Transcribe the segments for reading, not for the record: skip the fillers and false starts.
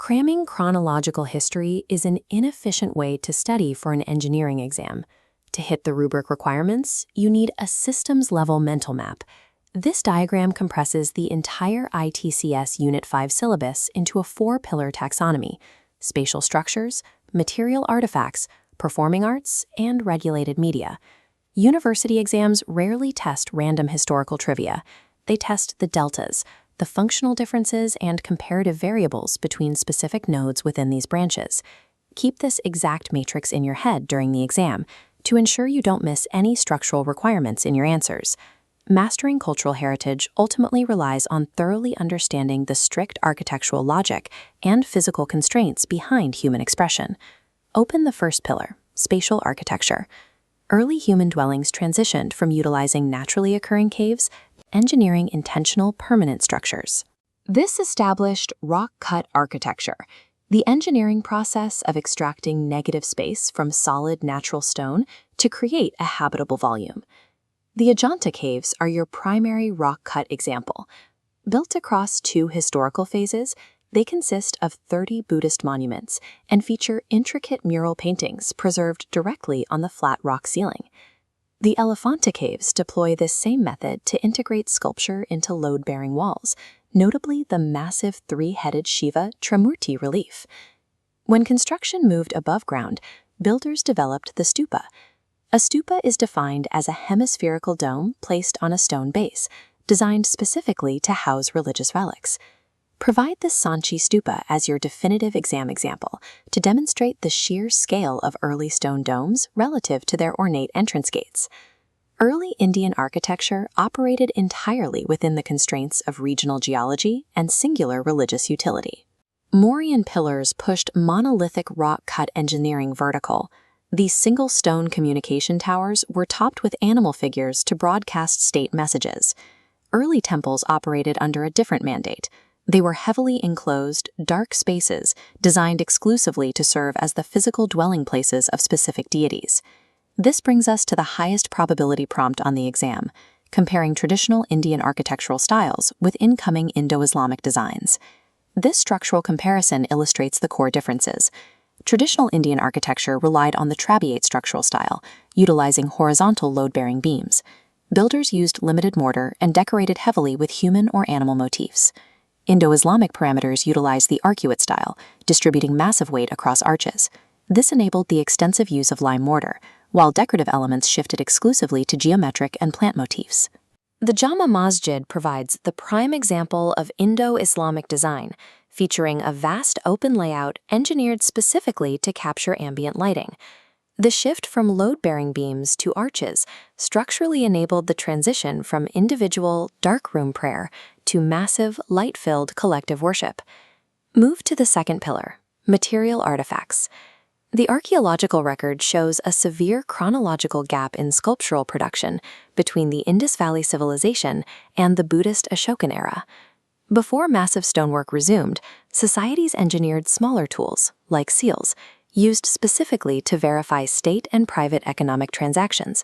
Cramming chronological history is an inefficient way to study for an engineering exam. To hit the rubric requirements, you need a systems-level mental map. This diagram compresses the entire ITCS Unit 5 syllabus into a 4-pillar taxonomy: spatial structures, material artifacts, performing arts, and regulated media. University exams rarely test random historical trivia. They test the deltas, the functional differences and comparative variables between specific nodes within these branches. Keep this exact matrix in your head during the exam to ensure you don't miss any structural requirements in your answers. Mastering cultural heritage ultimately relies on thoroughly understanding the strict architectural logic and physical constraints behind human expression. Open the first pillar, spatial architecture. Early human dwellings transitioned from utilizing naturally occurring caves engineering intentional permanent structures. This established rock-cut architecture, the engineering process of extracting negative space from solid natural stone to create a habitable volume. The Ajanta caves are your primary rock-cut example. Built across 2 historical phases, they consist of 30 Buddhist monuments and feature intricate mural paintings preserved directly on the flat rock ceiling. The Elephanta caves deploy this same method to integrate sculpture into load-bearing walls, notably the massive 3-headed Shiva Trimurti relief. When construction moved above ground, builders developed the stupa. A stupa is defined as a hemispherical dome placed on a stone base, designed specifically to house religious relics. Provide the Sanchi stupa as your definitive exam example to demonstrate the sheer scale of early stone domes relative to their ornate entrance gates. Early Indian architecture operated entirely within the constraints of regional geology and singular religious utility. Mauryan pillars pushed monolithic rock-cut engineering vertical. These single stone communication towers were topped with animal figures to broadcast state messages. Early temples operated under a different mandate. They were heavily enclosed, dark spaces designed exclusively to serve as the physical dwelling places of specific deities. This brings us to the highest probability prompt on the exam, comparing traditional Indian architectural styles with incoming Indo-Islamic designs. This structural comparison illustrates the core differences. Traditional Indian architecture relied on the trabeate structural style, utilizing horizontal load-bearing beams. Builders used limited mortar and decorated heavily with human or animal motifs. Indo-Islamic parameters utilized the arcuate style, distributing massive weight across arches. This enabled the extensive use of lime mortar, while decorative elements shifted exclusively to geometric and plant motifs. The Jama Masjid provides the prime example of Indo-Islamic design, featuring a vast open layout engineered specifically to capture ambient lighting. The shift from load-bearing beams to arches structurally enabled the transition from individual darkroom prayer to massive, light-filled collective worship. Move to the second pillar, material artifacts. The archaeological record shows a severe chronological gap in sculptural production between the Indus Valley Civilization and the Buddhist Ashokan era. Before massive stonework resumed, societies engineered smaller tools, like seals, used specifically to verify state and private economic transactions.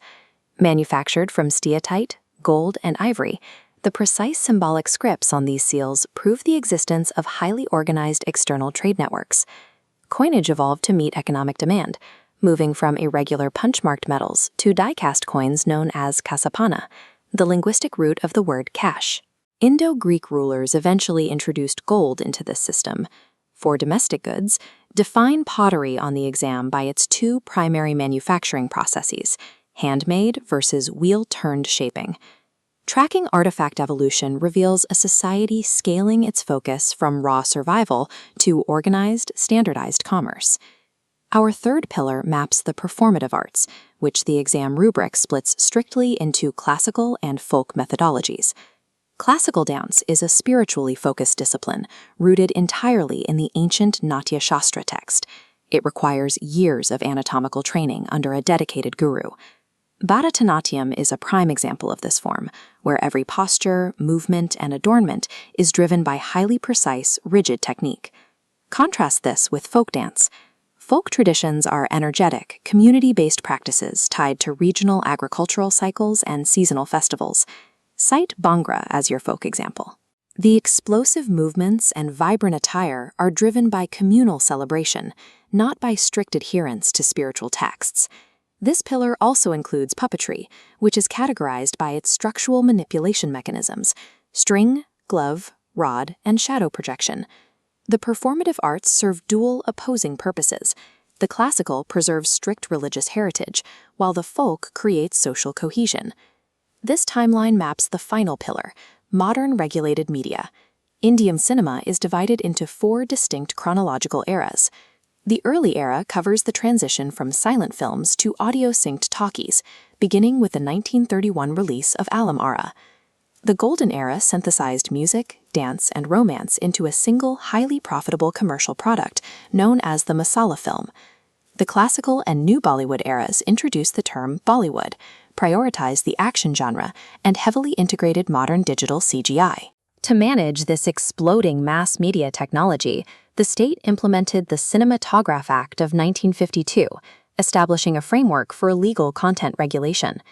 Manufactured from steatite, gold, and ivory, the precise symbolic scripts on these seals prove the existence of highly organized external trade networks. Coinage evolved to meet economic demand, moving from irregular punch-marked metals to die-cast coins known as kasapana, the linguistic root of the word cash. Indo-Greek rulers eventually introduced gold into this system. For domestic goods, define pottery on the exam by its 2 primary manufacturing processes, handmade versus wheel-turned shaping. Tracking artifact evolution reveals a society scaling its focus from raw survival to organized, standardized commerce. Our third pillar maps the performative arts, which the exam rubric splits strictly into classical and folk methodologies. Classical dance is a spiritually focused discipline, rooted entirely in the ancient Natya Shastra text. It requires years of anatomical training under a dedicated guru. Bharatanatyam is a prime example of this form, where every posture, movement, and adornment is driven by highly precise, rigid technique. Contrast this with folk dance. Folk traditions are energetic, community-based practices tied to regional agricultural cycles and seasonal festivals. Cite Bhangra as your folk example. The explosive movements and vibrant attire are driven by communal celebration, not by strict adherence to spiritual texts. This pillar also includes puppetry, which is categorized by its structural manipulation mechanisms: string, glove, rod, and shadow projection. The performative arts serve dual opposing purposes. The classical preserves strict religious heritage, while the folk creates social cohesion. This timeline maps the final pillar: modern regulated media. Indian cinema is divided into 4 distinct chronological eras. The early era covers the transition from silent films to audio-synced talkies, beginning with the 1931 release of Alam Ara. The golden era synthesized music, dance, and romance into a single, highly profitable commercial product known as the masala film. The classical and new Bollywood eras introduced the term Bollywood, prioritized the action genre, and heavily integrated modern digital CGI. To manage this exploding mass media technology, the state implemented the Cinematograph Act of 1952, establishing a framework for legal content regulation.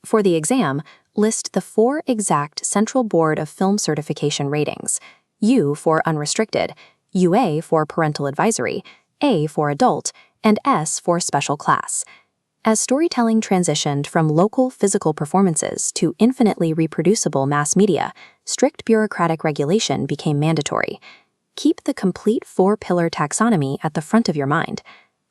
For the exam, list the 4 exact Central Board of Film Certification ratings: U for unrestricted, UA for parental advisory, A for adult, and S for special class. As storytelling transitioned from local physical performances to infinitely reproducible mass media, strict bureaucratic regulation became mandatory. Keep the complete 4-pillar taxonomy at the front of your mind.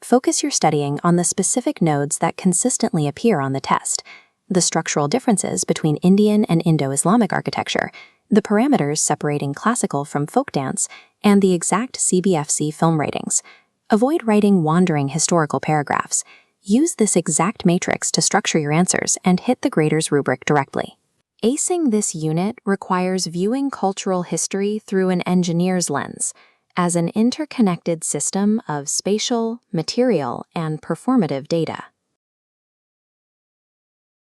Focus your studying on the specific nodes that consistently appear on the test: the structural differences between Indian and Indo-Islamic architecture, the parameters separating classical from folk dance, and the exact CBFC film ratings. Avoid writing wandering historical paragraphs. Use this exact matrix to structure your answers and hit the grader's rubric directly. Acing this unit requires viewing cultural history through an engineer's lens, as an interconnected system of spatial, material, and performative data.